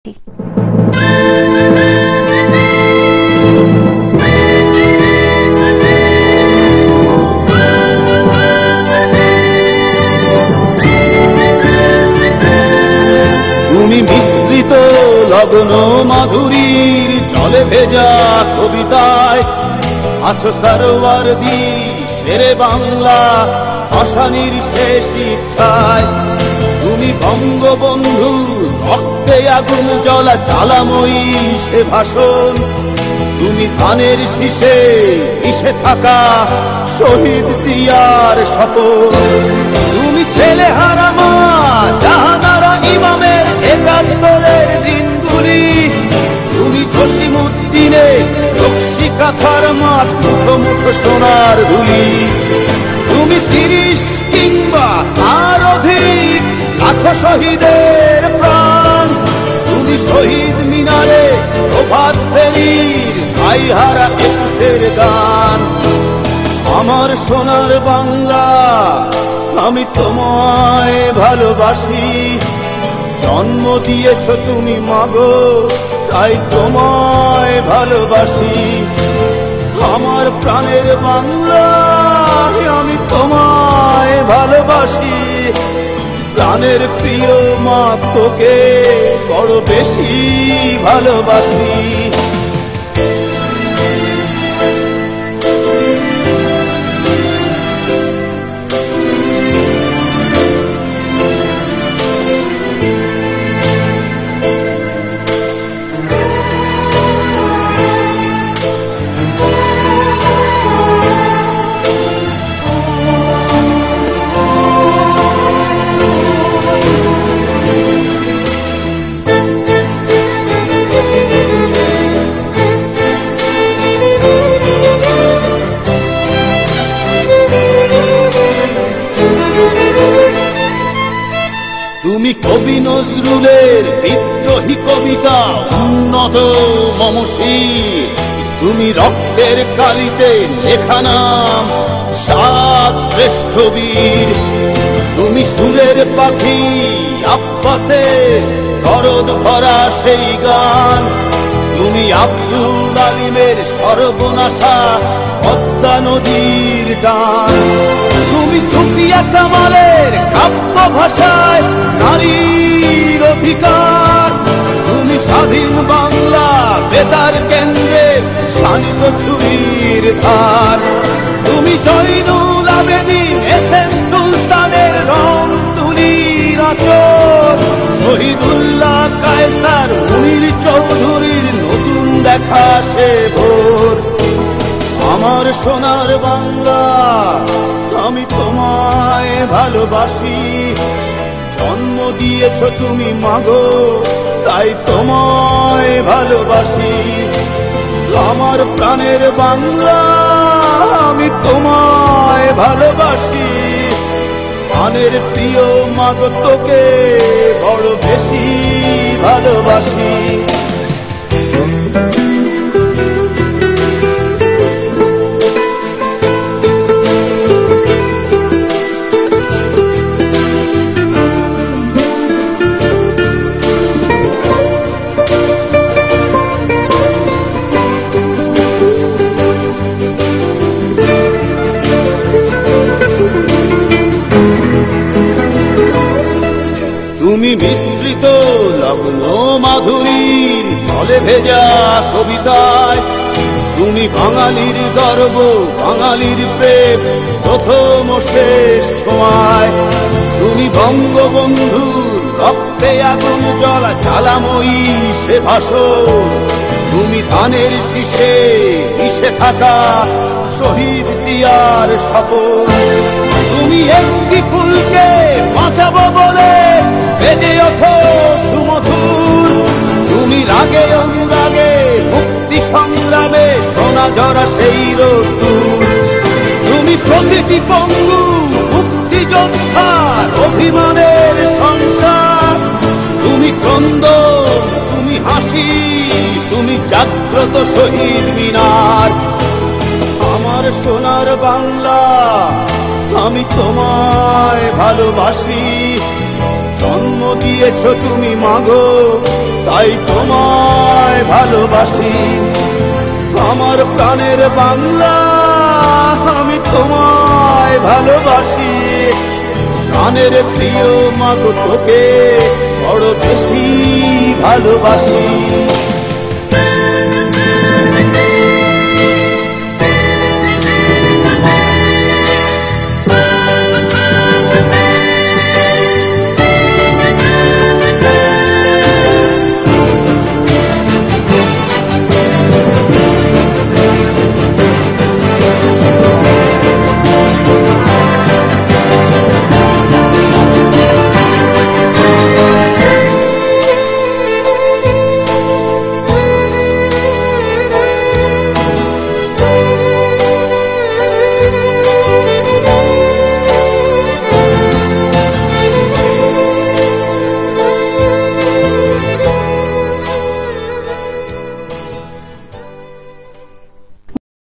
ফিরছি। তুমি মিশ্রিত লগ্ন মাধুরীর জলে ভেজা কবিতায় আছো সরওয়ারদি শেরে বাংলা ভাষানির শেষ ইচ্ছায়। তুমি বঙ্গবন্ধু রক্তে আগুন জ্বলা জ্বালাময়ী সে ভাষণ। তুমি ধানের শীষে মিশে থাকা শহীদ জিয়ার শপথ। তুমি ছেলে হারা মা জাহানারা ইমামের ৭১-এর দিনগুলি। তুমি জসিমউদ্দিনের রক্সি কাঁথার মাঠ মুঠো মুঠো সোনার ধুলি। তুমি ৩০ কিংবা তার অধিক লাখো শহীদের প্রাণ। তুমি শহীদ মিনারে প্রভাত ফেরির ভাইহারা ২১-এর গান। আমার সোনার বাংলা আমি তোমায় ভালোবাসি। জন্ম দিয়েছ তুমি মাগো তাই তোমায় ভালোবাসি। আমার প্রাণের বাংলা আমি তোমায় ভালোবাসি। প্রাণের প্রিয় মা তোকে বড় বেশি ভালোবাসি। তুমি কবি নজরুলের বিদ্রোহী কবিতা উন্নত মমশীর। তুমি রক্তের কালিতে লেখা নাম ৭ শ্রেষ্ঠ বীর। তুমি সুরের পাখি আব্বাসের দরদ ভরা সেই গান। তুমি আব্দুল আলিমের সর্বনাশা পদ্মা নদীর টান। তুমি সুফিয়া কামালের কাব্য ভাষায় নারীর অধিকার। তুমি স্বাধীন বাংলা বেতার কেন্দ্রে শানিত ছুরির ধার। তুমি জয়নুল আবেদিন এসএম সুলতানের রং তুলির আঁচল। শহীদুল্লাহ কায়সার মুনির চৌধুরীর নতুন দেখা সে ভোর। আমার সোনার বাংলা আমি তোমায় ভালোবাসি। জন্ম দিয়েছ তুমি মাগো তাই তোমায় ভালোবাসি। আমার প্রাণের বাংলা আমি তোমায় ভালোবাসি। প্রাণের প্রিয় মাগো তোকে বড় বেশি ভালোবাসি। তুমি মিশ্রিত লগ্ন মাধুরীর জলে ভেজা কবিতায়। তুমি বাঙালির গর্ব বাঙালির প্রেম প্রথম শেষ ছোঁয়ায়। তুমি বঙ্গবন্ধুর রক্তে আগুন জ্বলা জ্বালাময়ী সে ভাষণ। তুমি ধানের শীষে মিশে থাকা শহীদ জিয়ার শপথ। তুমি একটি ফুলকে বাঁচাবো বলে বেজে ওঠো সুমধুর। তুমি রাগে অনুরাগে মুক্তি সংগ্রামে সোনা ঝরা সেই রোদ্দুর। তুমি প্রতিটি পঙ্গু মুক্তিযোদ্ধার অভিমানের সংসার। তুমি ক্রন্দন তুমি হাসি তুমি জাগ্রত শহীদ মিনার। আমার সোনার বাংলা আমি তোমায় ভালোবাসি। জন্ম দিয়েছ তুমি মাগো তাই তোমায় ভালোবাসি। আমার প্রাণের বাংলা, আমি তোমায় ভালোবাসি। প্রাণের প্রিয় মাগো তোকে বড় বেশি ভালোবাসি।